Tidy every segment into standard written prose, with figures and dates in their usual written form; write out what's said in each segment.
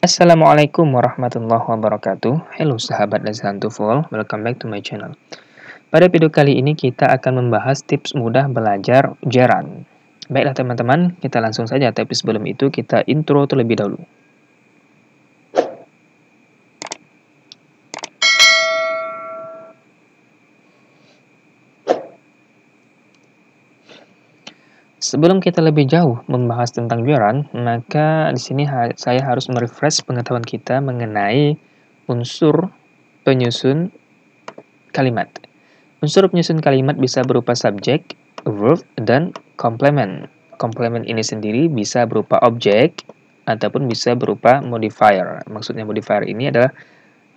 Assalamualaikum warahmatullahi wabarakatuh. Hello sahabat Lazan Tuful, welcome back to my channel. Pada video kali ini kita akan membahas tips mudah belajar ujaran. Baiklah teman-teman, kita langsung saja, tapi sebelum itu kita intro terlebih dahulu. Sebelum kita lebih jauh membahas tentang ujaran, maka di sini saya harus merefresh pengetahuan kita mengenai unsur penyusun kalimat. Unsur penyusun kalimat bisa berupa subjek, verb, dan komplement. Komplement ini sendiri bisa berupa objek ataupun bisa berupa modifier. Maksudnya modifier ini adalah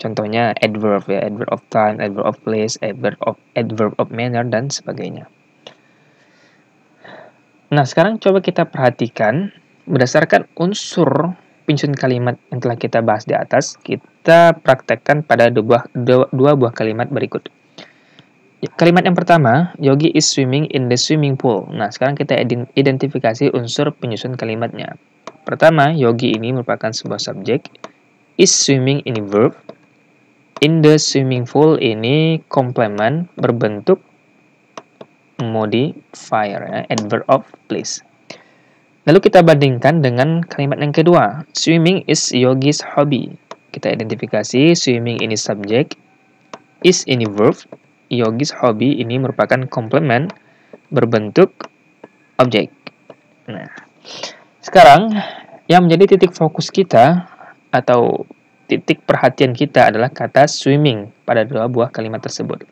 contohnya adverb ya, adverb of time, adverb of place, adverb of manner, dan sebagainya. Nah, sekarang coba kita perhatikan berdasarkan unsur penyusun kalimat yang telah kita bahas di atas, kita praktekkan pada dua buah kalimat berikut. Kalimat yang pertama, Yogi is swimming in the swimming pool. Nah, sekarang kita identifikasi unsur penyusun kalimatnya. Pertama, Yogi ini merupakan sebuah subjek. Is swimming ini verb. In the swimming pool ini komplement berbentuk modifier, ya, adverb of place. Lalu kita bandingkan dengan kalimat yang kedua. Swimming is Yogi's hobby. Kita identifikasi swimming ini subjek. Is ini verb. Yogi's hobby ini merupakan komplement berbentuk objek. Nah, sekarang yang menjadi titik fokus kita atau titik perhatian kita adalah kata swimming pada dua buah kalimat tersebut.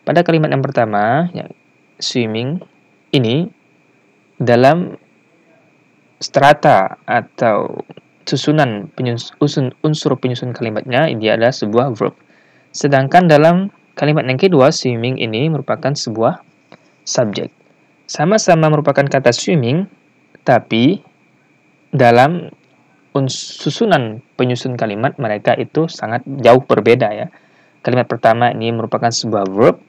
Pada kalimat yang pertama, ya, swimming ini dalam strata atau susunan unsur penyusun kalimatnya dia adalah sebuah verb. Sedangkan dalam kalimat yang kedua, swimming ini merupakan sebuah subjek. Sama-sama merupakan kata swimming, tapi dalam susunan penyusun kalimat mereka itu sangat jauh berbeda ya. Kalimat pertama ini merupakan sebuah verb,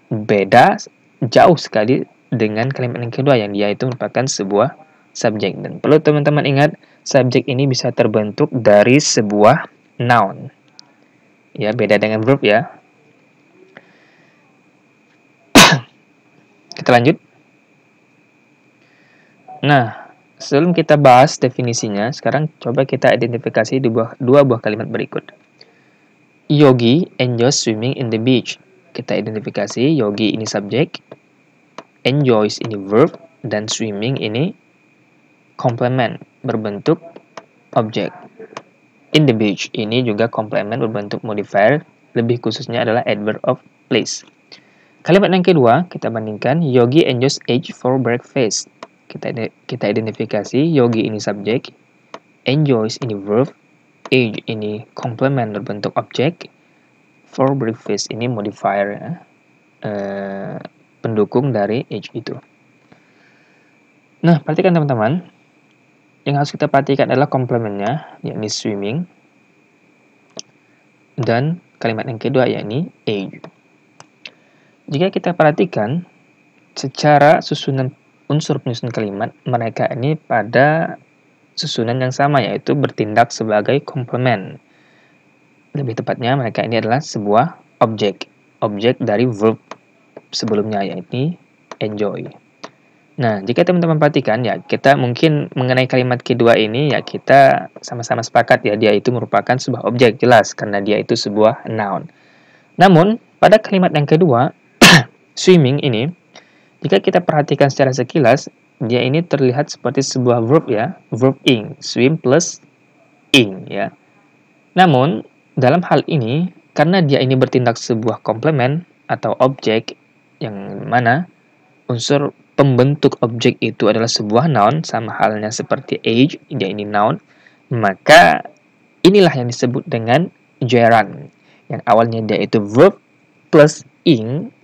beda jauh sekali dengan kalimat yang kedua yang dia itu merupakan sebuah subjek. Dan perlu teman-teman ingat, subjek ini bisa terbentuk dari sebuah noun. Ya, beda dengan verb ya. Kita lanjut. Nah, sebelum kita bahas definisinya, sekarang coba kita identifikasi dua buah kalimat berikut. Yogi enjoys swimming in the beach. Kita identifikasi Yogi ini subjek, enjoys ini verb, dan swimming ini komplement berbentuk objek. In the beach ini juga komplement berbentuk modifier, lebih khususnya adalah adverb of place. Kalimat yang kedua, kita bandingkan Yogi enjoys egg for breakfast. Kita identifikasi Yogi ini subjek, enjoys ini verb, egg ini komplement berbentuk objek, for breakfast ini modifier ya, pendukung dari egg itu. Nah, perhatikan teman-teman, yang harus kita perhatikan adalah komplementnya, yakni swimming, dan kalimat yang kedua yakni egg. Jika kita perhatikan secara susunan unsur penyusun kalimat, mereka ini pada susunan yang sama, yaitu bertindak sebagai komplement. Lebih tepatnya, mereka ini adalah sebuah objek dari verb sebelumnya, yaitu enjoy. Nah, jika teman-teman perhatikan, ya kita mungkin mengenai kalimat kedua ini, ya kita sama-sama sepakat ya, dia itu merupakan sebuah objek, jelas, karena dia itu sebuah noun. Namun, pada kalimat yang kedua, swimming ini, jika kita perhatikan secara sekilas, dia ini terlihat seperti sebuah verb ya, verb ing, swim plus ing ya. Namun, dalam hal ini, karena dia ini bertindak sebuah komplement atau objek, yang mana unsur pembentuk objek itu adalah sebuah noun, sama halnya seperti age, dia ini noun, maka inilah yang disebut dengan gerund. Yang awalnya dia itu verb plus ing,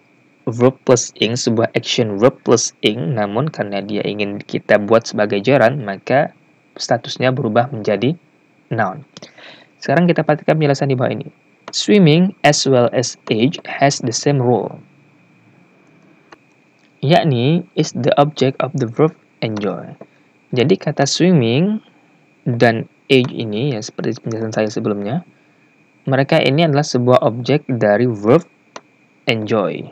sebuah action verb plus ing, namun karena dia ingin kita buat sebagai gerund, maka statusnya berubah menjadi noun. Sekarang kita perhatikan penjelasan di bawah ini. Swimming as well as age has the same rule, yakni is the object of the verb enjoy. Jadi kata swimming dan age ini, ya seperti penjelasan saya sebelumnya, mereka ini adalah sebuah objek dari verb enjoy.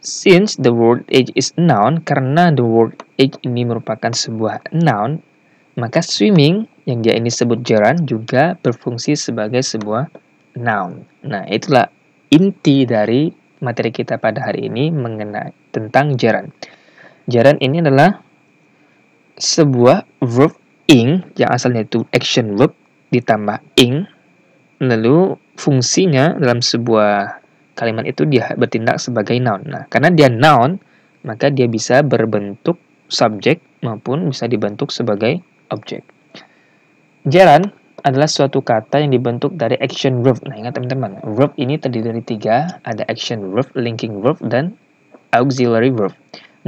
Since the word age is noun, karena the word age ini merupakan sebuah noun, maka swimming yang dia ini sebut gerund juga berfungsi sebagai sebuah noun. Nah, itulah inti dari materi kita pada hari ini mengenai tentang gerund. Gerund ini adalah sebuah verb ing yang asalnya itu action verb ditambah ing, lalu fungsinya dalam sebuah kalimat itu dia bertindak sebagai noun. Nah, karena dia noun, maka dia bisa berbentuk subjek maupun bisa dibentuk sebagai objek. Gerund adalah suatu kata yang dibentuk dari action verb. Nah, ingat teman-teman, verb ini terdiri dari 3, ada action verb, linking verb, dan auxiliary verb.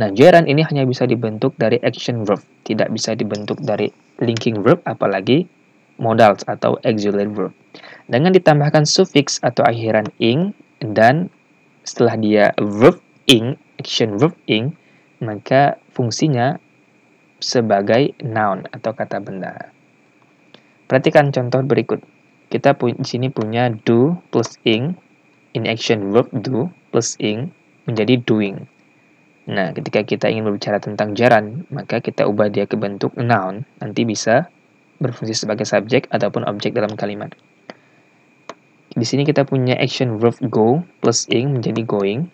Nah, gerund ini hanya bisa dibentuk dari action verb, tidak bisa dibentuk dari linking verb, apalagi modals atau auxiliary verb. Dengan ditambahkan suffix atau akhiran ing, dan setelah dia verb ing, action verb ing, maka fungsinya sebagai noun atau kata benda. Perhatikan contoh berikut. Kita di sini punya do plus ing, in action verb do plus ing menjadi doing. Nah, ketika kita ingin berbicara tentang gerund, maka kita ubah dia ke bentuk noun, nanti bisa berfungsi sebagai subjek ataupun objek dalam kalimat. Di sini kita punya action verb go plus ing menjadi going,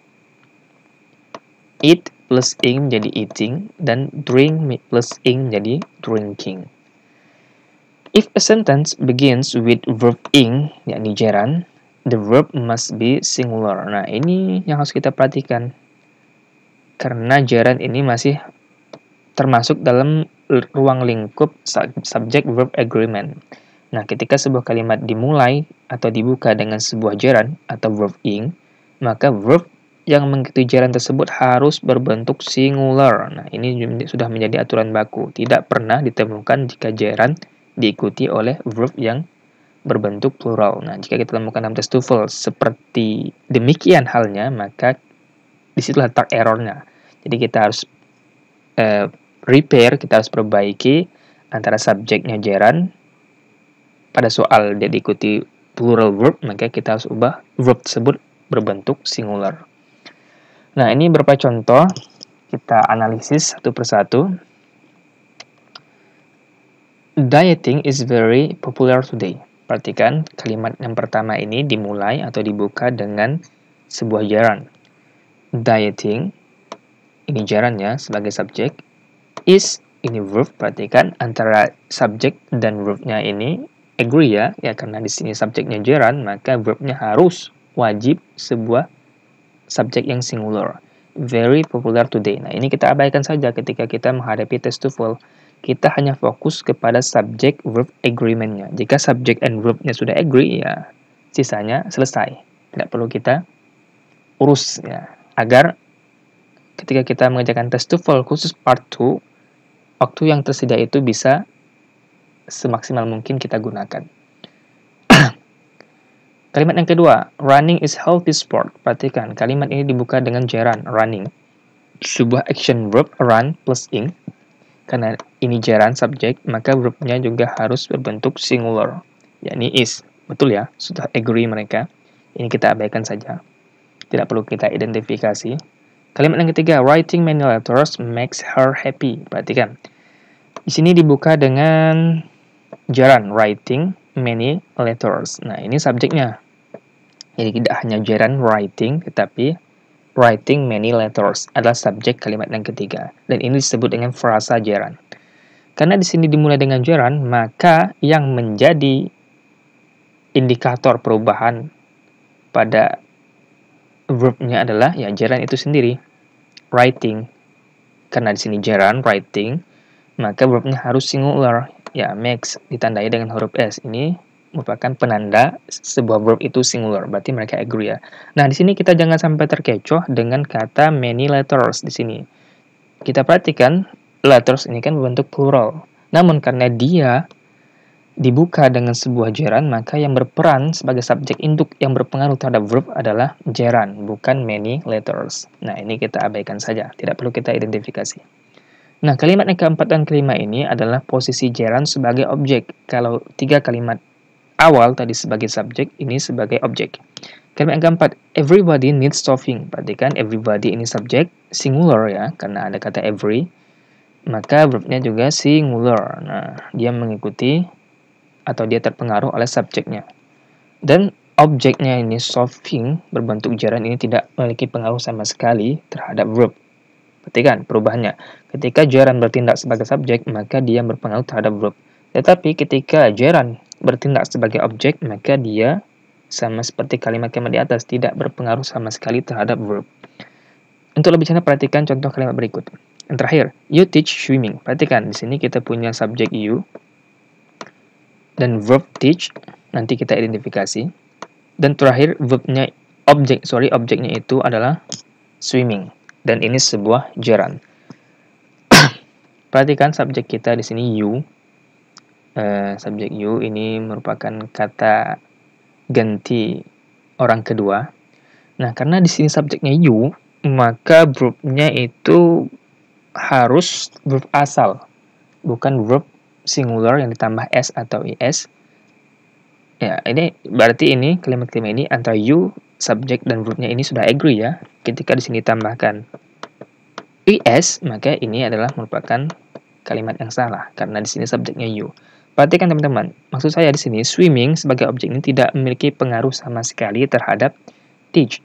eat plus ing menjadi eating, dan drink plus ing menjadi drinking. If a sentence begins with verb ing, yakni gerund, the verb must be singular. Nah, ini yang harus kita perhatikan. Karena gerund ini masih termasuk dalam ruang lingkup subject-verb agreement. Nah, ketika sebuah kalimat dimulai atau dibuka dengan sebuah gerund atau verb ing, maka verb yang mengikuti gerund tersebut harus berbentuk singular. Nah, ini sudah menjadi aturan baku. Tidak pernah ditemukan jika gerund diikuti oleh verb yang berbentuk plural. Nah, jika kita temukan dalam tes TOEFL seperti demikian halnya, maka disitulah letak errornya. Jadi kita harus repair, kita harus perbaiki antara subjeknya gerund. Pada soal dia diikuti plural verb, maka kita harus ubah verb tersebut berbentuk singular. Nah, ini beberapa contoh, kita analisis satu persatu. Dieting is very popular today. Perhatikan kalimat yang pertama ini dimulai atau dibuka dengan sebuah gerund. Dieting, ini gerundnya sebagai subjek. Is, ini verb. Perhatikan antara subjek dan verbnya ini agree ya karena di sini subjeknya gerund, maka verbnya harus wajib sebuah subjek yang singular. Very popular today. Nah, ini kita abaikan saja ketika kita menghadapi tes TOEFL. Kita hanya fokus kepada subject verb agreement-nya. Jika subject and verb-nya sudah agree, ya sisanya selesai. Tidak perlu kita urus ya. Agar ketika kita mengerjakan tes TOEFL khusus part 2, waktu yang tersedia itu bisa semaksimal mungkin kita gunakan. Kalimat yang kedua, running is healthy sport. Perhatikan, kalimat ini dibuka dengan gerund, running. Sebuah action verb, run plus ing. Karena ini gerund subjek, maka verbnya juga harus berbentuk singular, yakni is. Betul ya, sudah agree mereka. Ini kita abaikan saja. Tidak perlu kita identifikasi. Kalimat yang ketiga, writing many letters makes her happy. Perhatikan, di sini dibuka dengan gerund, writing many letters. Nah, ini subjeknya. Jadi tidak hanya gerund writing, tetapi writing many letters adalah subjek kalimat yang ketiga. Dan ini disebut dengan frasa gerund. Karena di sini dimulai dengan gerund, maka yang menjadi indikator perubahan pada verbnya adalah ya gerund itu sendiri. Writing. Karena di sini gerund writing, maka verbnya harus singular. Ya, makes ditandai dengan huruf S. Ini merupakan penanda sebuah verb itu singular. Berarti mereka agree ya. Nah, di sini kita jangan sampai terkecoh dengan kata many letters di sini. Kita perhatikan letters ini kan berbentuk plural. Namun karena dia dibuka dengan sebuah gerund, maka yang berperan sebagai subjek induk yang berpengaruh terhadap verb adalah gerund, bukan many letters. Nah, ini kita abaikan saja. Tidak perlu kita identifikasi. Nah, kalimat yang keempat dan kelima ini adalah posisi gerund sebagai objek. Kalau 3 kalimat awal tadi sebagai subjek, ini sebagai objek. Kalimat yang keempat, everybody needs solving. Perhatikan, everybody ini subjek, singular ya, karena ada kata every. Maka verbnya juga singular. Nah, dia mengikuti atau dia terpengaruh oleh subjeknya. Dan objeknya ini solving berbentuk gerund ini tidak memiliki pengaruh sama sekali terhadap verb. Perhatikan perubahannya. Ketika gerund bertindak sebagai subjek, maka dia berpengaruh terhadap verb. Tetapi ketika gerund bertindak sebagai objek, maka dia sama seperti kalimat-kalimat di atas, tidak berpengaruh sama sekali terhadap verb. Untuk lebih jelas, perhatikan contoh kalimat berikut. Yang terakhir, you teach swimming. Perhatikan, di sini kita punya subjek you dan verb teach. Nanti kita identifikasi. Dan terakhir, objeknya itu adalah swimming. Dan ini sebuah gerund. Perhatikan subjek kita di sini you. Subjek you ini merupakan kata ganti orang kedua. Nah, karena di sini subjeknya you, maka verbnya itu harus verb asal, bukan verb singular yang ditambah s atau is. Ya, ini berarti ini kalimat-kalimat ini antara you, subjek dan verbnya ini sudah agree ya. Ketika di sini tambahkan is, maka ini adalah merupakan kalimat yang salah karena di sini subjeknya you. Perhatikan teman-teman, maksud saya di sini swimming sebagai objek ini tidak memiliki pengaruh sama sekali terhadap teach,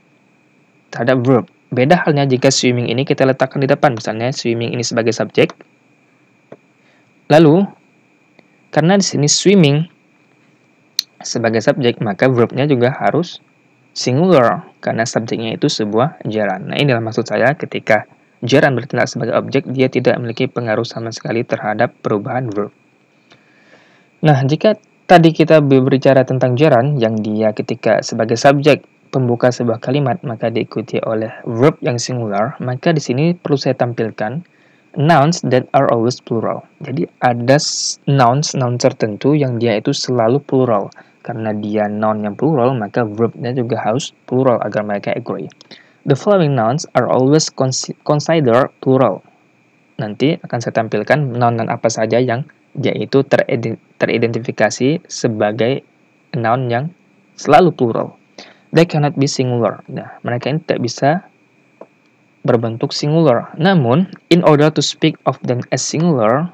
terhadap verb. Beda halnya jika swimming ini kita letakkan di depan, misalnya swimming ini sebagai subjek. Lalu karena di sini swimming sebagai subjek, maka verbnya juga harus singular karena subjeknya itu sebuah gerund. Nah, inilah maksud saya ketika gerund bertindak sebagai objek, dia tidak memiliki pengaruh sama sekali terhadap perubahan verb. Nah, jika tadi kita berbicara tentang gerund yang dia ketika sebagai subjek pembuka sebuah kalimat maka diikuti oleh verb yang singular, maka di sini perlu saya tampilkan nouns that are always plural. Jadi ada noun tertentu yang dia itu selalu plural. Karena dia noun yang plural, maka verbnya juga harus plural agar mereka agree. The following nouns are always considered plural. Nanti akan saya tampilkan noun apa saja yang dia itu teridentifikasi sebagai noun yang selalu plural. They cannot be singular. Nah, mereka ini tidak bisa berbentuk singular. Namun, in order to speak of them as singular,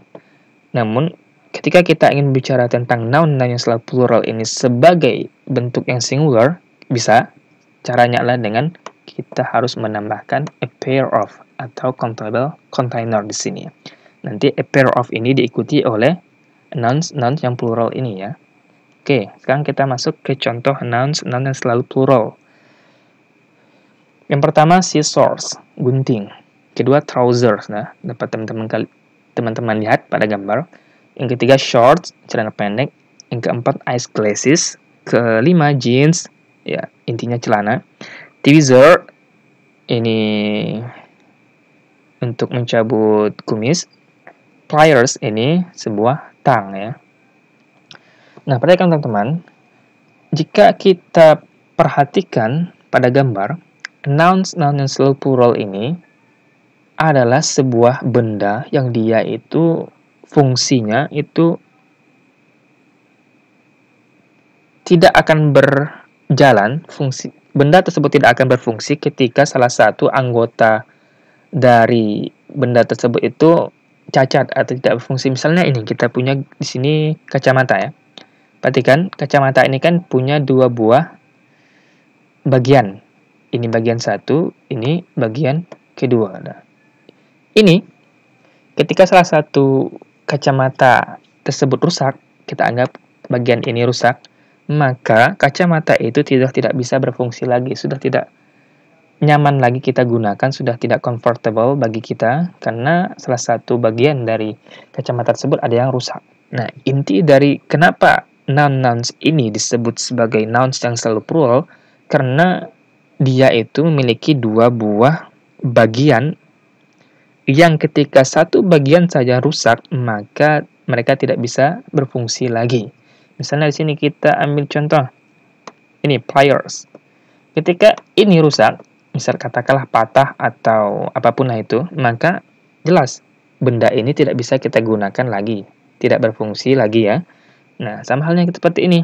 ketika kita ingin bicara tentang noun yang selalu plural ini sebagai bentuk yang singular, bisa. Caranya adalah dengan kita harus menambahkan a pair of atau countable container di sini. Nanti a pair of ini diikuti oleh nouns yang plural ini ya. Oke, sekarang kita masuk ke contoh nouns yang selalu plural. Yang pertama scissors, gunting. Kedua trousers, nah dapat teman-teman lihat pada gambar. Yang ketiga shorts, celana pendek. Yang keempat ice glasses. Kelima jeans, ya intinya celana. Tweezer, ini untuk mencabut kumis. Pliers, ini sebuah tang ya. Nah, perhatikan teman-teman, jika kita perhatikan pada gambar, nouns yang selalu plural ini adalah sebuah benda yang dia itu fungsinya itu tidak akan berjalan, benda tersebut tidak akan berfungsi ketika salah satu anggota dari benda tersebut itu cacat atau tidak berfungsi. Misalnya ini kita punya di sini kacamata ya. Perhatikan, kacamata ini kan punya dua buah bagian. Ini bagian satu, ini bagian kedua. Nah, ini ketika salah satu kacamata tersebut rusak, kita anggap bagian ini rusak, maka kacamata itu tidak bisa berfungsi lagi, sudah tidak nyaman lagi kita gunakan, sudah tidak comfortable bagi kita karena salah satu bagian dari kacamata tersebut ada yang rusak. Nah, inti dari kenapa nouns ini disebut sebagai nouns yang selalu plural karena dia itu memiliki dua buah bagian yang ketika satu bagian saja rusak, maka mereka tidak bisa berfungsi lagi. Misalnya di sini kita ambil contoh. Ini pliers. Ketika ini rusak, misal katakanlah patah atau apapun lah itu, maka jelas benda ini tidak bisa kita gunakan lagi, tidak berfungsi lagi ya. Nah, sama halnya seperti ini.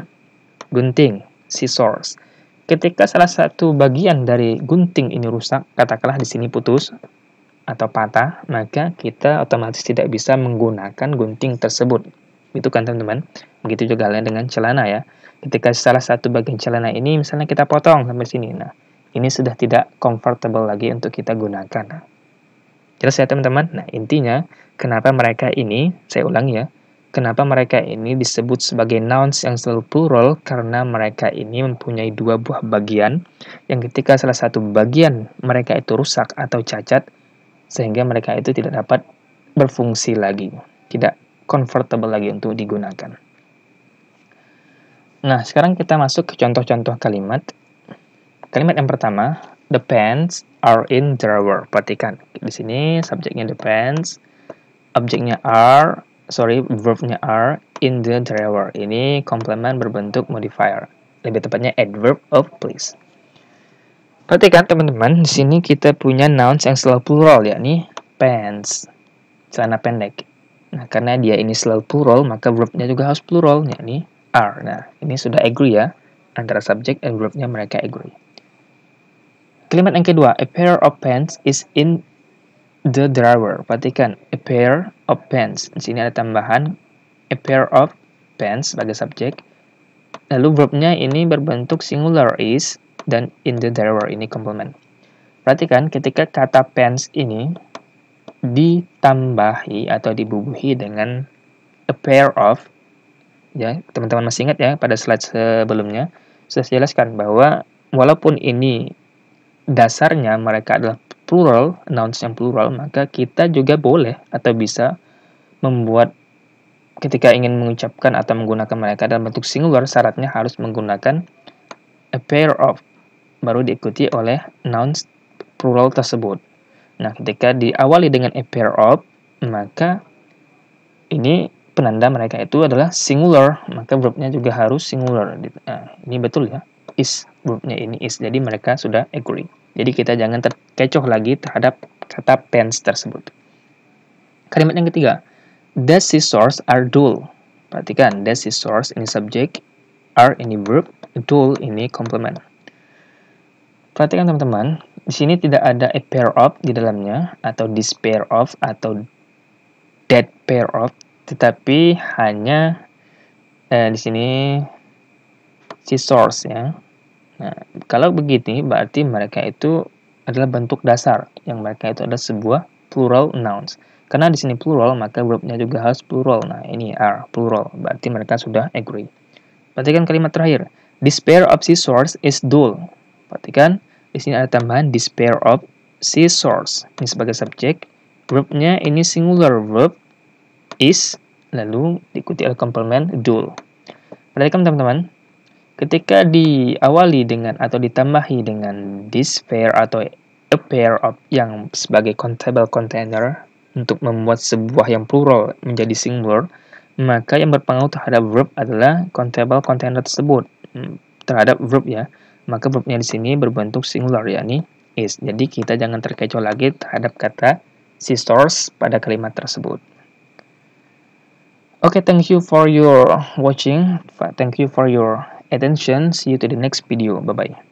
Gunting, scissors. Ketika salah satu bagian dari gunting ini rusak, katakanlah di sini putus atau patah, maka kita otomatis tidak bisa menggunakan gunting tersebut. Itu kan teman-teman. Begitu juga halnya dengan celana ya. Ketika salah satu bagian celana ini misalnya kita potong sampai sini. Nah, ini sudah tidak comfortable lagi untuk kita gunakan. Jelas ya teman-teman? Nah, intinya kenapa mereka ini, saya ulangi ya, kenapa mereka ini disebut sebagai nouns yang selalu plural? Karena mereka ini mempunyai dua buah bagian, yang ketika salah satu bagian mereka itu rusak atau cacat, sehingga mereka itu tidak dapat berfungsi lagi, tidak comfortable lagi untuk digunakan. Nah, sekarang kita masuk ke contoh-contoh kalimat. Kalimat yang pertama, the pants are in drawer. Perhatikan, di sini subjeknya the pants, objeknya are, verbnya are in the drawer. Ini komplement berbentuk modifier. Lebih tepatnya adverb of place. Perhatikan teman-teman, di sini kita punya nouns yang selalu plural, yakni pants, celana pendek. Nah, karena dia ini selalu plural, maka verbnya juga harus plural, yakni are. Nah, ini sudah agree ya, antara subjek dan verbnya mereka agree. Kalimat yang kedua, a pair of pants is in the drawer. Perhatikan, a pair of pants. Di sini ada tambahan a pair of pants sebagai subjek. Lalu verbnya ini berbentuk singular is, dan in the drawer ini komplement. Perhatikan, ketika kata pants ini ditambahi atau dibubuhi dengan a pair of, ya teman-teman masih ingat ya pada slide sebelumnya sudah saya jelaskan bahwa walaupun ini dasarnya mereka adalah plural, nouns yang plural, maka kita juga boleh atau bisa membuat ketika ingin mengucapkan atau menggunakan mereka dalam bentuk singular, syaratnya harus menggunakan a pair of, baru diikuti oleh nouns plural tersebut. Nah, ketika diawali dengan a pair of, maka ini penanda mereka itu adalah singular, maka verbnya juga harus singular. Nah, ini betul ya, is, verbnya ini is, jadi mereka sudah agree. Jadi kita jangan terkecoh lagi terhadap kata pants tersebut. Kalimat yang ketiga, the scissors are dull. Perhatikan, the scissors ini subjek, are ini verb, dull ini complement. Perhatikan teman-teman, di sini tidak ada a pair of di dalamnya, atau this pair of, atau that pair of, tetapi hanya di sini scissors ya. Nah, kalau begini berarti mereka itu adalah bentuk dasar, yang mereka itu adalah sebuah plural nouns. Karena di sini plural, maka verbnya juga harus plural. Nah, ini are plural, berarti mereka sudah agree. Perhatikan kalimat terakhir, this pair of scissors is dull. Perhatikan, di sini ada tambahan this pair of scissors. Ini sebagai subjek, verbnya ini singular verb is, lalu diikuti oleh komplement dull. Perhatikan teman-teman, ketika diawali dengan atau ditambahi dengan this pair atau a pair of yang sebagai countable container untuk membuat sebuah yang plural menjadi singular, maka yang berpengaruh terhadap verb adalah countable container tersebut terhadap verb ya. Maka verbnya di sini berbentuk singular yakni is. Jadi kita jangan terkecoh lagi terhadap kata scissors pada kalimat tersebut. Okay, thank you for your watching. Thank you for your attention. See you to the next video. Bye bye.